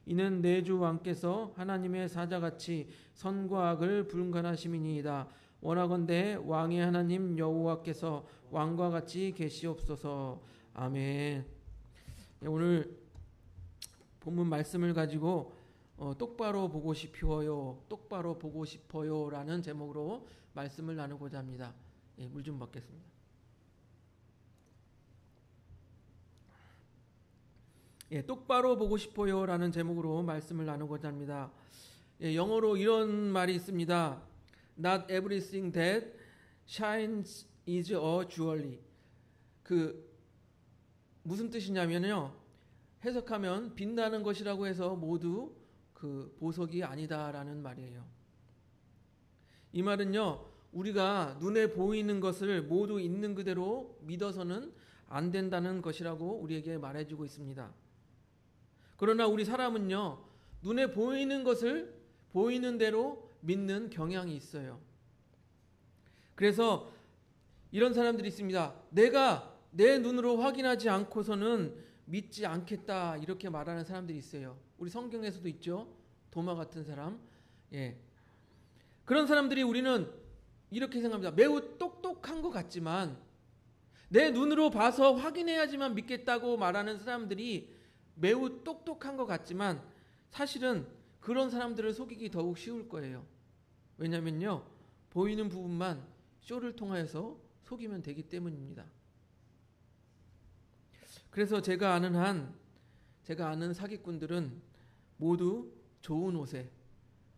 이는 내 주 왕께서 하나님의 사자같이 선과 악을 분간하심이니이다. 원하건대 왕의 하나님 여호와께서 왕과 같이 계시옵소서. 아멘. 오늘 본문 말씀을 가지고 똑바로 보고 싶어요, 똑바로 보고 싶어요 라는 제목으로 말씀을 나누고자 합니다. 물 좀 받겠습니다. 똑바로 보고 싶어요 라는 제목으로 말씀을 나누고자 합니다. 영어로 이런 말이 있습니다. Not everything that shines is a jewelry. 무슨 뜻이냐면요, 해석하면 빛나는 것이라고 해서 모두 보석이 아니다라는 말이에요. 이 말은요, 우리가 눈에 보이는 것을 모두 있는 그대로 믿어서는 안 된다는 것이라고 우리에게 말해주고 있습니다. 그러나 우리 사람은요, 눈에 보이는 것을 보이는 대로 믿는 경향이 있어요. 그래서 이런 사람들이 있습니다. 내가 내 눈으로 확인하지 않고서는 믿지 않겠다, 이렇게 말하는 사람들이 있어요. 우리 성경에서도 있죠. 도마 같은 사람. 그런 사람들이 우리는 이렇게 생각합니다. 매우 똑똑한 것 같지만, 내 눈으로 봐서 확인해야지만 믿겠다고 말하는 사람들이 매우 똑똑한 것 같지만 사실은 그런 사람들을 속이기 더욱 쉬울 거예요. 왜냐면요, 보이는 부분만 쇼를 통하여서 속이면 되기 때문입니다. 그래서 제가 아는 사기꾼들은 모두 좋은 옷에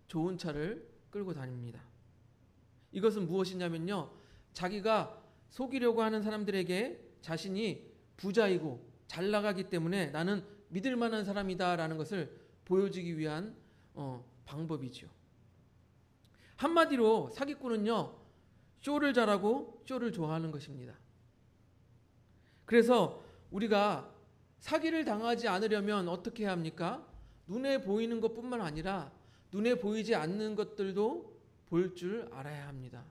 좋은 차를 끌고 다닙니다. 이것은 무엇이냐면요, 자기가 속이려고 하는 사람들에게 자신이 부자이고 잘 나가기 때문에 나는 믿을 만한 사람이다 라는 것을 보여주기 위한 방법이죠. 한마디로 사기꾼은요, 쇼를 잘하고 쇼를 좋아하는 것입니다. 그래서 우리가 사기를 당하지 않으려면 어떻게 해야 합니까? 눈에 보이는 것뿐만 아니라 눈에 보이지 않는 것들도 볼 줄 알아야 합니다.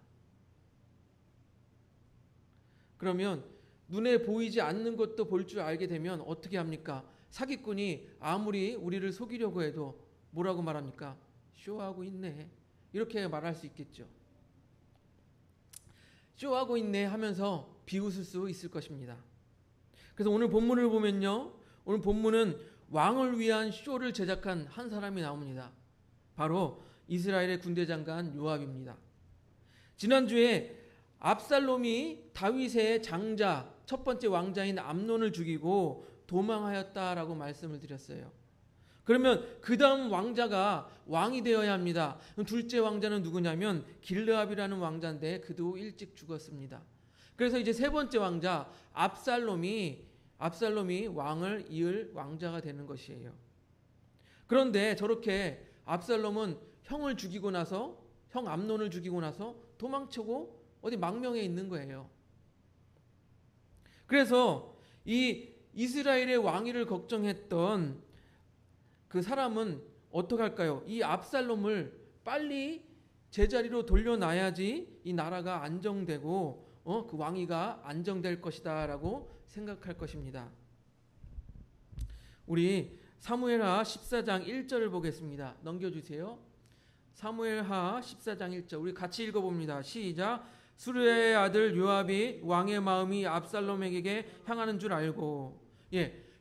그러면 눈에 보이지 않는 것도 볼 줄 알게 되면 어떻게 합니까? 사기꾼이 아무리 우리를 속이려고 해도 뭐라고 말합니까? 쇼하고 있네, 이렇게 말할 수 있겠죠. 쇼하고 있네 하면서 비웃을 수 있을 것입니다. 그래서 오늘 본문을 보면요, 오늘 본문은 왕을 위한 쇼를 제작한 한 사람이 나옵니다. 바로 이스라엘의 군대 장관 요압입니다. 지난주에 압살롬이 다윗의 장자, 첫 번째 왕자인 암논을 죽이고 도망하였다라고 말씀을 드렸어요. 그러면 그 다음 왕자가 왕이 되어야 합니다. 둘째 왕자는 누구냐면 길르압이라는 왕자인데 그도 일찍 죽었습니다. 그래서 이제 세 번째 왕자 압살롬이 왕을 이을 왕자가 되는 것이에요. 그런데 저렇게 압살롬은 형 암논을 죽이고 나서 도망치고 어디 망명해 있는 거예요. 그래서 이 이스라엘의 왕위를 걱정했던 그 사람은 어떻게 할까요? 이 압살롬을 빨리 제자리로 돌려놔야지 이 나라가 안정되고 그 왕위가 안정될 것이다 라고 생각할 것입니다. 우리 사무엘하 14장 1절을 보겠습니다. 넘겨주세요. 사무엘하 14장 1절 우리 같이 읽어봅니다. 시작. 수르야의 아들 요압이 왕의 마음이 압살롬에게 향하는 줄 알고,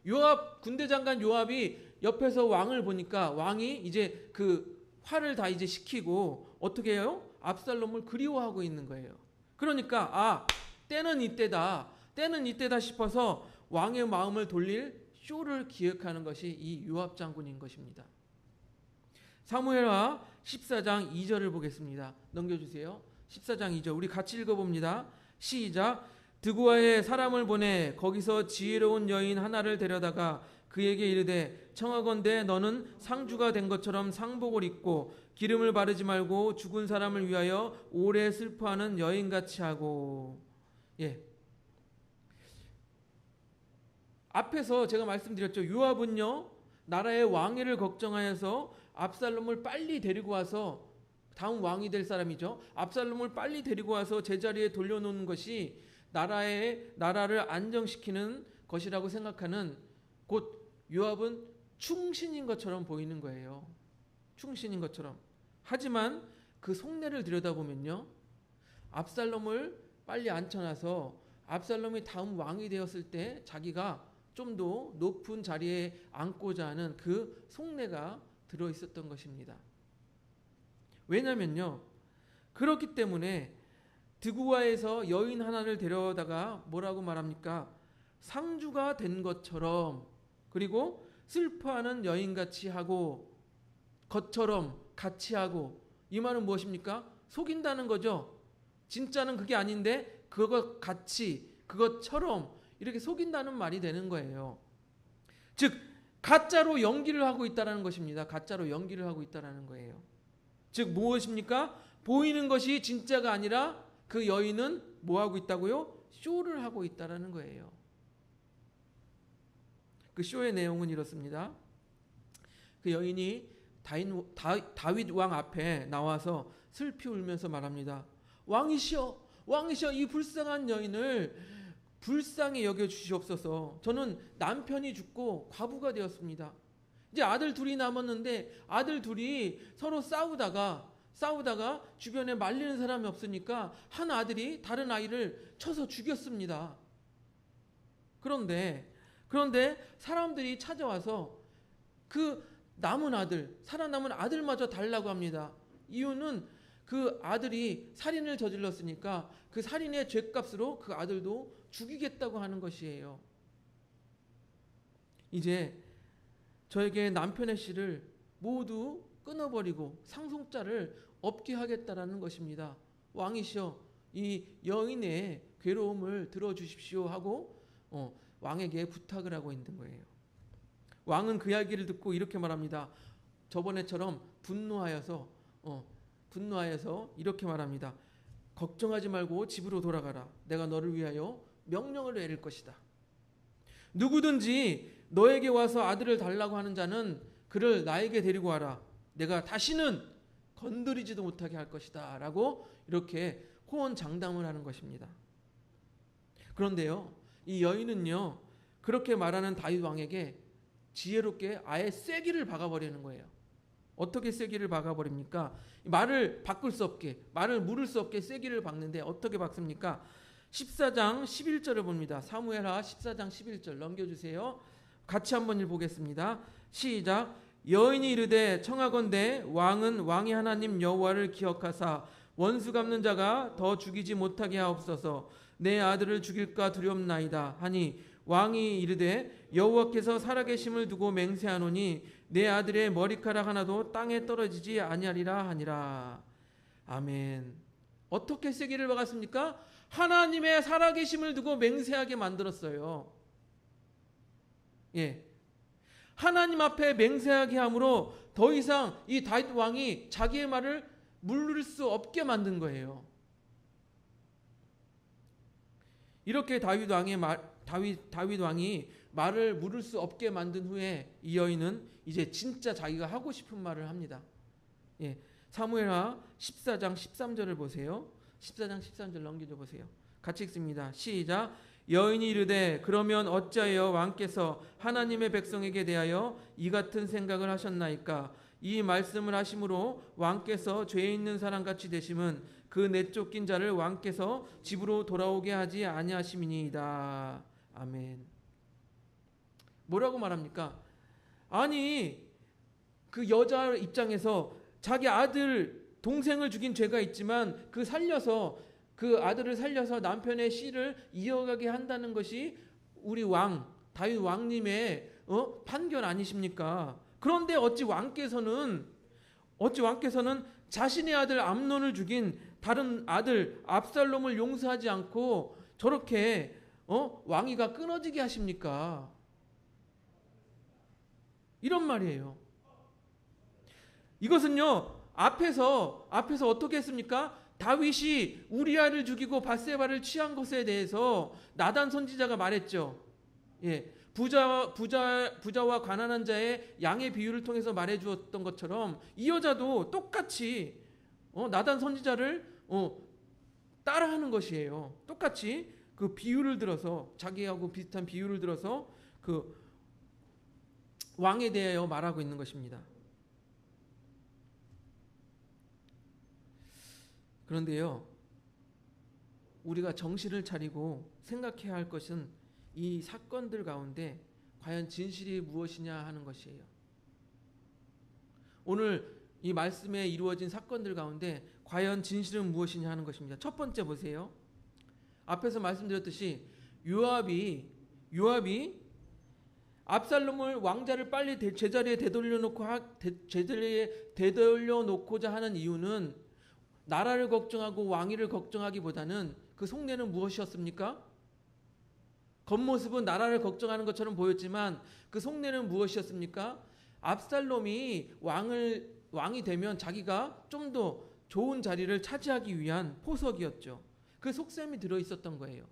요압, 군대 장관 요압이 옆에서 왕을 보니까 왕이 이제 그 화를 다 이제 식히고 어떻게 해요? 압살롬을 그리워하고 있는 거예요. 그러니까 때는 이때다 싶어서 왕의 마음을 돌릴 쇼를 기획하는 것이 이 요압 장군인 것입니다. 사무엘하 14장 2절을 보겠습니다. 넘겨주세요. 14장 2절 우리 같이 읽어봅니다. 시작. 드고아에 사람을 보내 거기서 지혜로운 여인 하나를 데려다가 그에게 이르되 청하건대 너는 상주가 된 것처럼 상복을 입고 기름을 바르지 말고 죽은 사람을 위하여 오래 슬퍼하는 여인같이 하고. 앞에서 제가 말씀드렸죠. 요압은요, 나라의 왕위를 걱정하여서 압살롬을 빨리 데리고 와서, 다음 왕이 될 사람이죠. 압살롬을 빨리 데리고 와서 제자리에 돌려놓는 것이 나라를 안정시키는 것이라고 생각하는, 곧 요압은 충신인 것처럼 보이는 거예요. 충신인 것처럼. 하지만 그 속내를 들여다보면요, 압살롬을 빨리 앉혀놔서 압살롬이 다음 왕이 되었을 때 자기가 좀 더 높은 자리에 앉고자 하는 그 속내가 들어있었던 것입니다. 왜냐면요, 그렇기 때문에 드구아에서 여인 하나를 데려다가 뭐라고 말합니까? 상주가 된 것처럼, 그리고 슬퍼하는 여인같이 하고 것처럼 같이 하고, 이 말은 무엇입니까? 속인다는 거죠. 진짜는 그게 아닌데 그것 같이, 그것처럼 이렇게 속인다는 말이 되는 거예요. 즉 가짜로 연기를 하고 있다는 것입니다. 가짜로 연기를 하고 있다는 거예요. 즉 무엇입니까? 보이는 것이 진짜가 아니라 그 여인은 뭐하고 있다고요? 쇼를 하고 있다는 거예요. 그 쇼의 내용은 이렇습니다. 그 여인이 다윗 왕 앞에 나와서 슬피 울면서 말합니다. 왕이시여, 왕이시여, 이 불쌍한 여인을 불쌍히 여겨 주시옵소서. 저는 남편이 죽고 과부가 되었습니다. 이제 아들 둘이 남았는데 아들 둘이 서로 싸우다가 주변에 말리는 사람이 없으니까 한 아들이 다른 아이를 쳐서 죽였습니다. 그런데 사람들이 찾아와서 그 살아남은 아들마저 달라고 합니다. 이유는 그 아들이 살인을 저질렀으니까 그 살인의 죄값으로 그 아들도 죽이겠다고 하는 것이에요. 이제 저에게 남편의 씨를 모두 끊어버리고 상속자를 없게 하겠다라는 것입니다. 왕이시여, 이 여인의 괴로움을 들어주십시오 하고 왕에게 부탁을 하고 있는 거예요. 왕은 그 이야기를 듣고 이렇게 말합니다. 저번에처럼 분노하여서 이렇게 말합니다. 걱정하지 말고 집으로 돌아가라. 내가 너를 위하여 명령을 내릴 것이다. 누구든지 너에게 와서 아들을 달라고 하는 자는 그를 나에게 데리고 와라. 내가 다시는 건드리지도 못하게 할 것이다 라고 이렇게 호언장담을 하는 것입니다. 그런데요, 이 여인은요, 그렇게 말하는 다윗 왕에게 지혜롭게 아예 쐐기를 박아버리는 거예요. 어떻게 쐐기를 박아버립니까? 말을 바꿀 수 없게, 말을 물을 수 없게 쐐기를 박는데 어떻게 박습니까? 14장 11절을 봅니다. 사무엘하 14장 11절 넘겨주세요. 같이 한번 읽어보겠습니다. 시작. 여인이 이르되 청하건대 왕은 왕의 하나님 여호와를 기억하사 원수 갚는 자가 더 죽이지 못하게 하옵소서. 내 아들을 죽일까 두렵나이다 하니 왕이 이르되 여호와께서 살아계심을 두고 맹세하노니 내 아들의 머리카락 하나도 땅에 떨어지지 아니하리라 하니라. 아멘. 어떻게 쐐기를 박았습니까? 하나님의 살아계심을 두고 맹세하게 만들었어요. 예. 하나님 앞에 맹세하게 함으로 더 이상 이 다윗 왕이 자기의 말을 물을 수 없게 만든 거예요. 이렇게 다윗 왕이 말을 물을 수 없게 만든 후에 이 여인은 이제 진짜 자기가 하고 싶은 말을 합니다. 예. 사무엘하 14장 13절을 보세요. 14장 13절 넘겨줘 보세요. 같이 읽습니다. 시작. 여인이 이르되 그러면 어찌하여 왕께서 하나님의 백성에게 대하여 이 같은 생각을 하셨나이까? 이 말씀을 하심으로 왕께서 죄 있는 사람같이 되심은 그 내쫓긴 자를 왕께서 집으로 돌아오게 하지 아니하심이니이다. 아멘. 뭐라고 말합니까? 아니, 그 여자 입장에서 자기 아들 동생을 죽인 죄가 있지만 그 아들을 살려서 남편의 씨를 이어가게 한다는 것이 우리 다윗 왕님의 판결 아니십니까? 그런데 어찌 왕께서는 자신의 아들 암논을 죽인 다른 아들 압살롬을 용서하지 않고 저렇게 왕위가 끊어지게 하십니까? 이런 말이에요. 이것은요, 앞에서 어떻게 했습니까? 다윗이 우리아를 죽이고 밧세바를 취한 것에 대해서 나단 선지자가 말했죠. 예, 부자와 가난한 자의 양의 비유를 통해서 말해주었던 것처럼 이 여자도 똑같이 나단 선지자를 따라하는 것이에요. 똑같이 그 비유를 들어서, 자기하고 비슷한 비유를 들어서 그 왕에 대하여 말하고 있는 것입니다. 그런데요, 우리가 정신을 차리고 생각해야 할 것은 이 사건들 가운데 과연 진실이 무엇이냐 하는 것이에요. 오늘 이 말씀에 이루어진 사건들 가운데 과연 진실은 무엇이냐 하는 것입니다. 첫 번째 보세요. 앞에서 말씀드렸듯이 요압이 압살롬을 왕자를 빨리 제자리에 되돌려놓고자 하는 이유는 나라를 걱정하고 왕위를 걱정하기보다는 그 속내는 무엇이었습니까? 겉모습은 나라를 걱정하는 것처럼 보였지만 그 속내는 무엇이었습니까? 압살롬이 왕이 되면 자기가 좀 더 좋은 자리를 차지하기 위한 포석이었죠. 그 속셈이 들어있었던 거예요.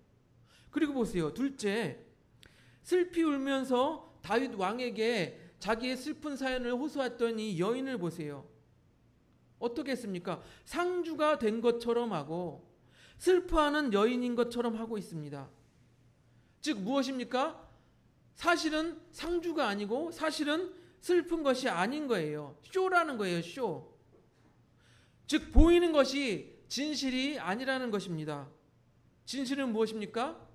그리고 보세요. 둘째, 슬피 울면서 다윗 왕에게 자기의 슬픈 사연을 호소했던 이 여인을 보세요. 어떻게 했습니까? 상주가 된 것처럼 하고 슬퍼하는 여인인 것처럼 하고 있습니다. 즉 무엇입니까? 사실은 상주가 아니고 사실은 슬픈 것이 아닌 거예요. 쇼라는 거예요. 쇼. 즉 보이는 것이 진실이 아니라는 것입니다. 진실은 무엇입니까?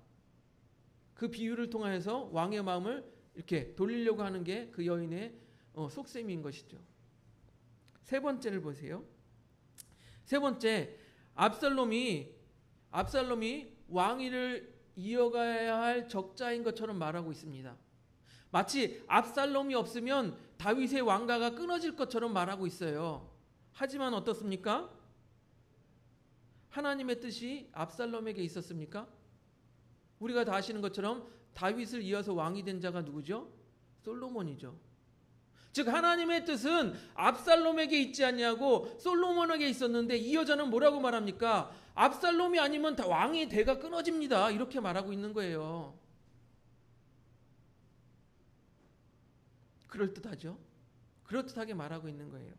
그 비유를 통해서 왕의 마음을 이렇게 돌리려고 하는 게 그 여인의 속셈인 것이죠. 세 번째를 보세요. 세 번째, 압살롬이 왕위를 이어가야 할 적자인 것처럼 말하고 있습니다. 마치 압살롬이 없으면 다윗의 왕가가 끊어질 것처럼 말하고 있어요. 하지만 어떻습니까? 하나님의 뜻이 압살롬에게 있었습니까? 우리가 다 아시는 것처럼 다윗을 이어서 왕이 된 자가 누구죠? 솔로몬이죠. 즉 하나님의 뜻은 압살롬에게 있지 않냐고 솔로몬에게 있었는데 이 여자는 뭐라고 말합니까? 압살롬이 아니면 다 왕이 대가 끊어집니다. 이렇게 말하고 있는 거예요. 그럴듯하죠? 그럴듯하게 말하고 있는 거예요.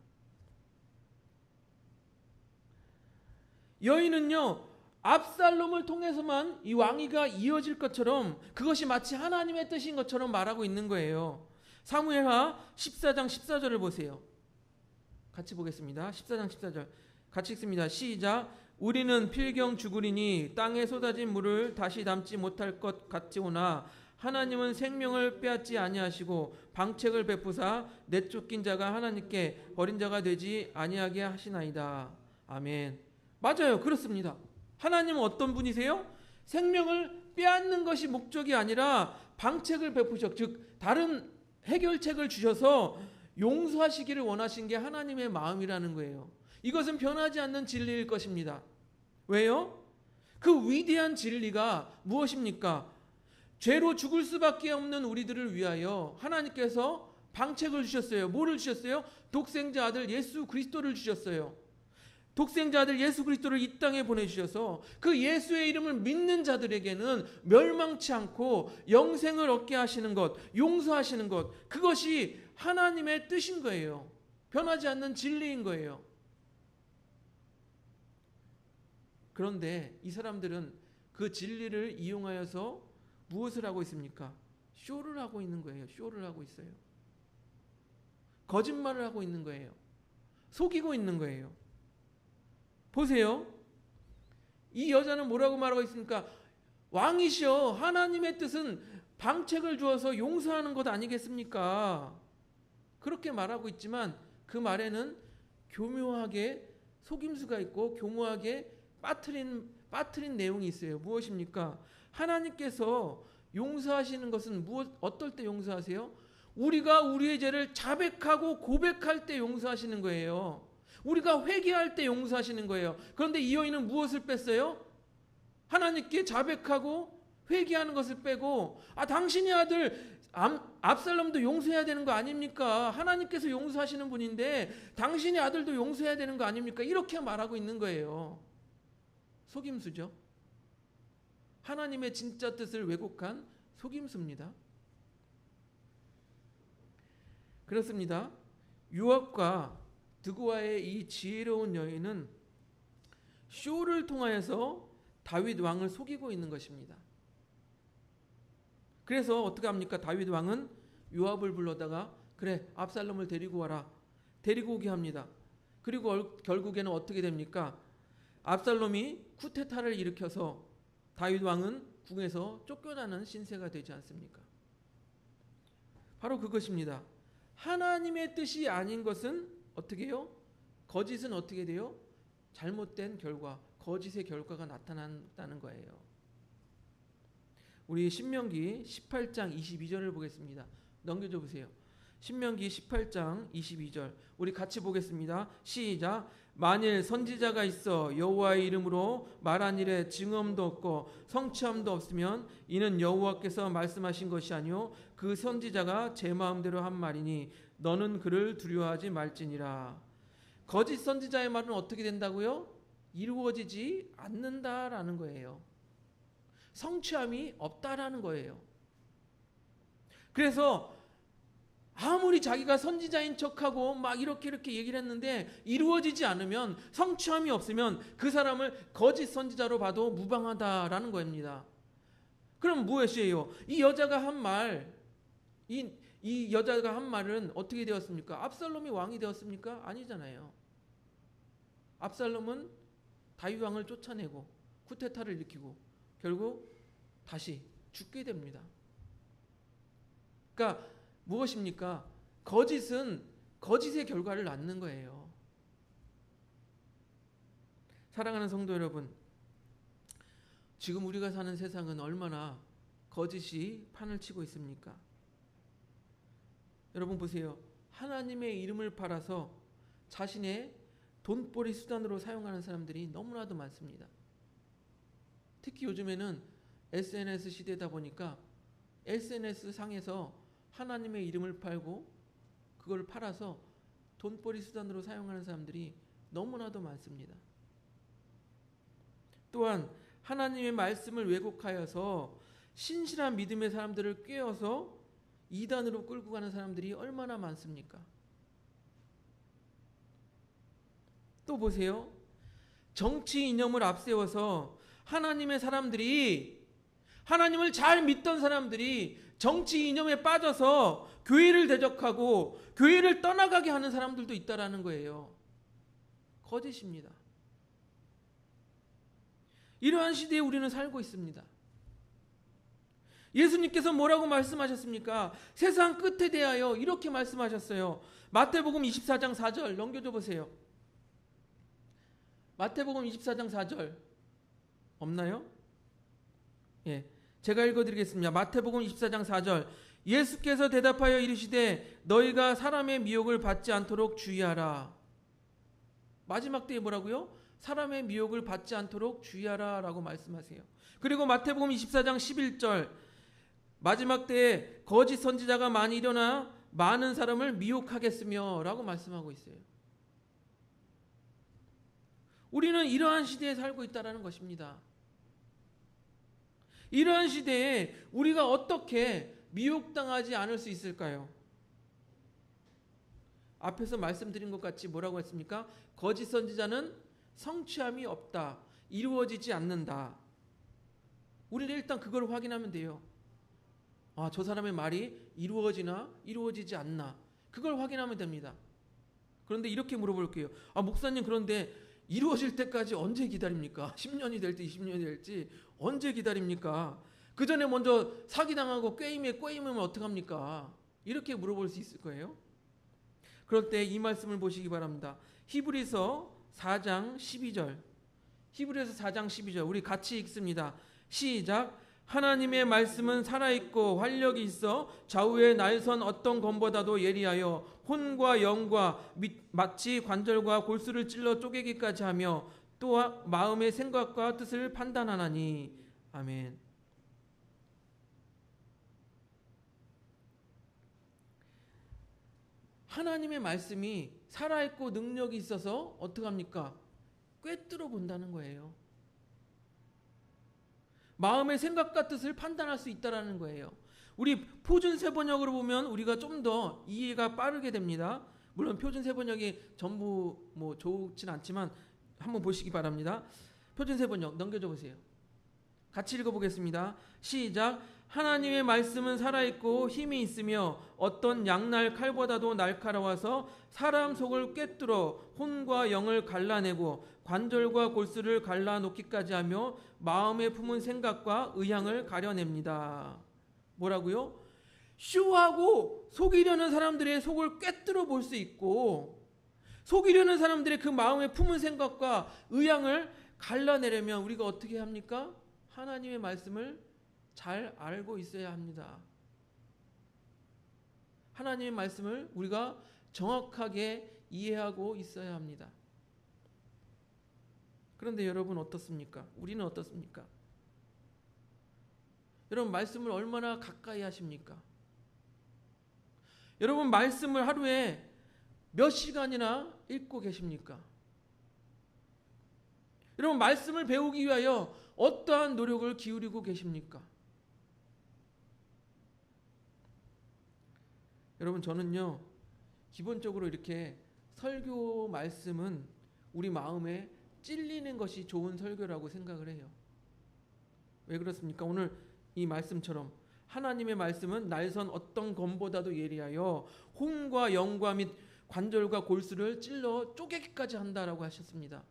여인은요, 압살롬을 통해서만 이 왕위가 이어질 것처럼 그것이 마치 하나님의 뜻인 것처럼 말하고 있는 거예요. 사무엘하 14장 14절을 보세요. 같이 보겠습니다. 14장 14절 같이 읽습니다. 시작. 우리는 필경 죽으리니 땅에 쏟아진 물을 다시 담지 못할 것 같지오나 하나님은 생명을 빼앗지 아니하시고 방책을 베푸사 내쫓긴 자가 하나님께 버린 자가 되지 아니하게 하시나이다. 아멘. 맞아요. 그렇습니다. 하나님은 어떤 분이세요? 생명을 빼앗는 것이 목적이 아니라 방책을 베푸셔, 즉 다른 해결책을 주셔서 용서하시기를 원하신 게 하나님의 마음이라는 거예요. 이것은 변하지 않는 진리일 것입니다. 왜요? 그 위대한 진리가 무엇입니까? 죄로 죽을 수밖에 없는 우리들을 위하여 하나님께서 방책을 주셨어요. 뭐를 주셨어요? 독생자 아들 예수 그리스도를 주셨어요. 독생자 아들 예수 그리스도를 이 땅에 보내주셔서 그 예수의 이름을 믿는 자들에게는 멸망치 않고 영생을 얻게 하시는 것, 용서하시는 것, 그것이 하나님의 뜻인 거예요. 변하지 않는 진리인 거예요. 그런데 이 사람들은 그 진리를 이용하여서 무엇을 하고 있습니까? 쇼를 하고 있는 거예요. 쇼를 하고 있어요. 거짓말을 하고 있는 거예요. 속이고 있는 거예요. 보세요. 이 여자는 뭐라고 말하고 있습니까? 왕이시여, 하나님의 뜻은 방책을 주어서 용서하는 것 아니겠습니까? 그렇게 말하고 있지만 그 말에는 교묘하게 속임수가 있고 교묘하게 빠뜨린 내용이 있어요. 무엇입니까? 하나님께서 용서하시는 것은 어떨 때 용서하세요? 우리가 우리의 죄를 자백하고 고백할 때 용서하시는 거예요. 우리가 회개할 때 용서하시는 거예요. 그런데 이 여인은 무엇을 뺐어요? 하나님께 자백하고 회개하는 것을 빼고 당신의 아들 압살롬도 용서해야 되는 거 아닙니까? 하나님께서 용서하시는 분인데 당신의 아들도 용서해야 되는 거 아닙니까? 이렇게 말하고 있는 거예요. 속임수죠. 하나님의 진짜 뜻을 왜곡한 속임수입니다. 그렇습니다. 요압과 드고아의 이 지혜로운 여인은 쇼를 통하여서 다윗 왕을 속이고 있는 것입니다. 그래서 어떻게 합니까? 다윗 왕은 요압을 불러다가 그래, 압살롬을 데리고 와라. 데리고 오게 합니다. 그리고 결국에는 어떻게 됩니까? 압살롬이 쿠데타를 일으켜서 다윗 왕은 궁에서 쫓겨나는 신세가 되지 않습니까? 바로 그것입니다. 하나님의 뜻이 아닌 것은 어떻게 해요? 거짓은 어떻게 돼요? 잘못된 결과, 거짓의 결과가 나타난다는 거예요. 우리 신명기 18장 22절을 보겠습니다. 넘겨줘 보세요. 신명기 18장 22절 우리 같이 보겠습니다. 시작. 만일 선지자가 있어 여호와의 이름으로 말한 일에 증언도 없고 성취함도 없으면 이는 여호와께서 말씀하신 것이 아니요 그 선지자가 제 마음대로 한 말이니 너는 그를 두려워하지 말지니라. 거짓 선지자의 말은 어떻게 된다고요? 이루어지지 않는다라는 거예요. 성취함이 없다라는 거예요. 그래서 아무리 자기가 선지자인 척하고 막 이렇게 얘기를 했는데 이루어지지 않으면, 성취함이 없으면 그 사람을 거짓 선지자로 봐도 무방하다라는 겁니다. 그럼 무엇이에요? 이 여자가 한 말, 이 여자가 한 말은 어떻게 되었습니까? 압살롬이 왕이 되었습니까? 아니잖아요. 압살롬은 다윗 왕을 쫓아내고 쿠데타를 일으키고 결국 다시 죽게 됩니다. 그러니까 무엇입니까? 거짓은 거짓의 결과를 낳는 거예요. 사랑하는 성도 여러분, 지금 우리가 사는 세상은 얼마나 거짓이 판을 치고 있습니까? 여러분 보세요. 하나님의 이름을 팔아서 자신의 돈벌이 수단으로 사용하는 사람들이 너무나도 많습니다. 특히 요즘에는 SNS 시대다 보니까 SNS 상에서 하나님의 이름을 팔고 그걸 팔아서 돈벌이 수단으로 사용하는 사람들이 너무나도 많습니다. 또한 하나님의 말씀을 왜곡하여서 신실한 믿음의 사람들을 꿰어서 이단으로 끌고 가는 사람들이 얼마나 많습니까? 또 보세요. 정치 이념을 앞세워서 하나님의 사람들이, 하나님을 잘 믿던 사람들이 정치 이념에 빠져서 교회를 대적하고 교회를 떠나가게 하는 사람들도 있다라는 거예요. 거짓입니다. 이러한 시대에 우리는 살고 있습니다. 예수님께서 뭐라고 말씀하셨습니까? 세상 끝에 대하여 이렇게 말씀하셨어요. 마태복음 24장 4절 넘겨줘 보세요. 마태복음 24장 4절 없나요? 예, 제가 읽어드리겠습니다. 마태복음 24장 4절 예수께서 대답하여 이르시되 너희가 사람의 미혹을 받지 않도록 주의하라. 마지막 때에 뭐라고요? 사람의 미혹을 받지 않도록 주의하라 라고 말씀하세요. 그리고 마태복음 24장 11절 마지막 때에 거짓 선지자가 많이 일어나 많은 사람을 미혹하겠으며 라고 말씀하고 있어요. 우리는 이러한 시대에 살고 있다는 것입니다. 이러한 시대에 우리가 어떻게 미혹당하지 않을 수 있을까요? 앞에서 말씀드린 것 같이 뭐라고 했습니까? 거짓 선지자는 성취함이 없다. 이루어지지 않는다. 우리는 일단 그걸 확인하면 돼요. 아, 저 사람의 말이 이루어지나 이루어지지 않나. 그걸 확인하면 됩니다. 그런데 이렇게 물어볼게요. 아, 목사님, 그런데 이루어질 때까지 언제 기다립니까? 10년이 될지 20년이 될지 언제 기다립니까? 그 전에 먼저 사기당하고 꿰이면 어떡합니까? 이렇게 물어볼 수 있을 거예요. 그럴 때 이 말씀을 보시기 바랍니다. 히브리서 4장 12절. 히브리서 4장 12절 우리 같이 읽습니다. 시작. 하나님의 말씀은 살아있고 활력이 있어 좌우의 날선 어떤 검보다도 예리하여 혼과 영과 마치 관절과 골수를 찔러 쪼개기까지 하며 또 마음의 생각과 뜻을 판단하나니. 아멘. 하나님의 말씀이 살아있고 능력이 있어서 어떡합니까? 꿰뚫어 본다는 거예요. 마음의 생각과 뜻을 판단할 수 있다는 거예요. 우리 표준세 번역으로 보면 우리가 좀 더 이해가 빠르게 됩니다. 물론 표준세 번역이 전부 좋진 않지만 한번 보시기 바랍니다. 표준세 번역 넘겨줘 보세요. 같이 읽어보겠습니다. 시작. 하나님의 말씀은 살아있고 힘이 있으며 어떤 양날 칼보다도 날카로워서 사람 속을 꿰뚫어 혼과 영을 갈라내고 관절과 골수를 갈라놓기까지 하며 마음에 품은 생각과 의향을 가려냅니다. 뭐라고요? 쇼하고 속이려는 사람들의 속을 꿰뚫어 볼 수 있고, 속이려는 사람들의 그 마음에 품은 생각과 의향을 갈라내려면 우리가 어떻게 합니까? 하나님의 말씀을 잘 알고 있어야 합니다. 하나님의 말씀을 우리가 정확하게 이해하고 있어야 합니다. 그런데 여러분 어떻습니까? 우리는 어떻습니까? 여러분 말씀을 얼마나 가까이 하십니까? 여러분 말씀을 하루에 몇 시간이나 읽고 계십니까? 여러분 말씀을 배우기 위하여 어떠한 노력을 기울이고 계십니까? 여러분 저는요 기본적으로 이렇게 설교 말씀은 우리 마음에 찔리는 것이 좋은 설교라고 생각을 해요. 왜 그렇습니까? 오늘 이 말씀처럼 하나님의 말씀은 날선 어떤 검보다도 예리하여 혼과 영과 및 관절과 골수를 찔러 쪼개기까지 한다라고 하셨습니다.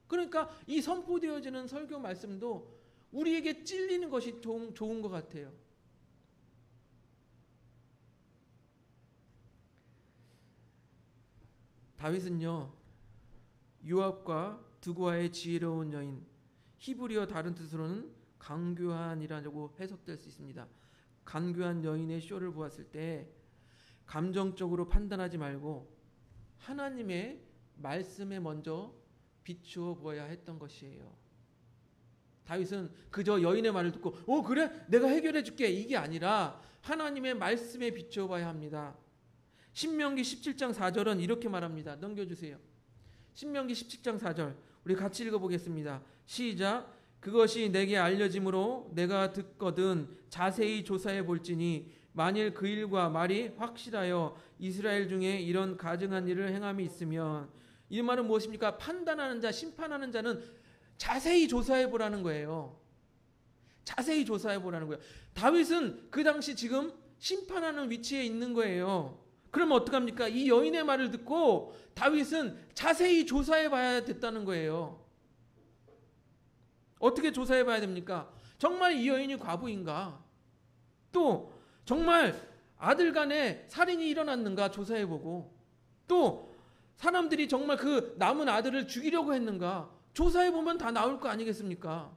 그러니까 이 선포되어지는 설교 말씀도 우리에게 찔리는 것이 좋은 것 같아요. 다윗은요 요압과 두고아의 지혜로운 여인, 히브리어 다른 뜻으로는 간교한이라고 해석될 수 있습니다. 간교한 여인의 쇼를 보았을 때 감정적으로 판단하지 말고 하나님의 말씀에 먼저 비추어 보아야 했던 것이에요. 다윗은 그저 여인의 말을 듣고 그래 내가 해결해 줄게 이게 아니라 하나님의 말씀에 비추어 봐야 합니다. 신명기 17장 4절은 이렇게 말합니다. 넘겨주세요. 신명기 17장 4절 우리 같이 읽어보겠습니다. 시작. 그것이 내게 알려짐으로 내가 듣거든 자세히 조사해 볼지니 만일 그 일과 말이 확실하여 이스라엘 중에 이런 가증한 일을 행함이 있으면, 이 말은 무엇입니까? 판단하는 자, 심판하는 자는 자세히 조사해 보라는 거예요. 자세히 조사해 보라는 거예요. 다윗은 그 당시 지금 심판하는 위치에 있는 거예요. 그럼 어떡합니까? 이 여인의 말을 듣고 다윗은 자세히 조사해 봐야 됐다는 거예요. 어떻게 조사해 봐야 됩니까? 정말 이 여인이 과부인가? 또 정말 아들 간에 살인이 일어났는가 조사해 보고, 또 사람들이 정말 그 남은 아들을 죽이려고 했는가 조사해 보면 다 나올 거 아니겠습니까?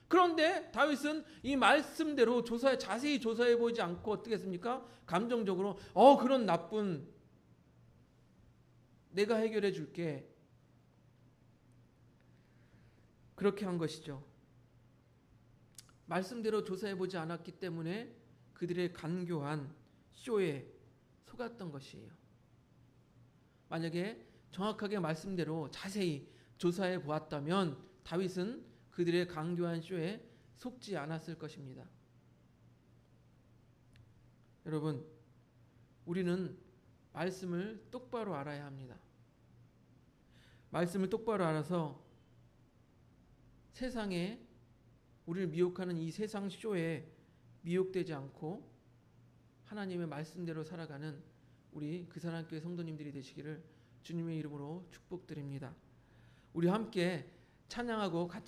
그런데 다윗은 이 말씀대로 자세히 조사해 보지 않고 어떻게 했습니까? 감정적으로 그런 나쁜 내가 해결해 줄게 그렇게 한 것이죠. 말씀대로 조사해 보지 않았기 때문에 그들의 간교한 쇼에 속았던 것이에요. 만약에 정확하게 말씀대로 자세히 조사해 보았다면 다윗은 그들의 간교한 쇼에 속지 않았을 것입니다. 여러분, 우리는 말씀을 똑바로 알아야 합니다. 말씀을 똑바로 알아서 세상에 우리를 미혹하는 이 세상 쇼에 미혹되지 않고 하나님의 말씀대로 살아가는 우리 그사랑교회 성도님들이 되시기를 주님의 이름으로 축복드립니다. 우리 함께 찬양하고 같이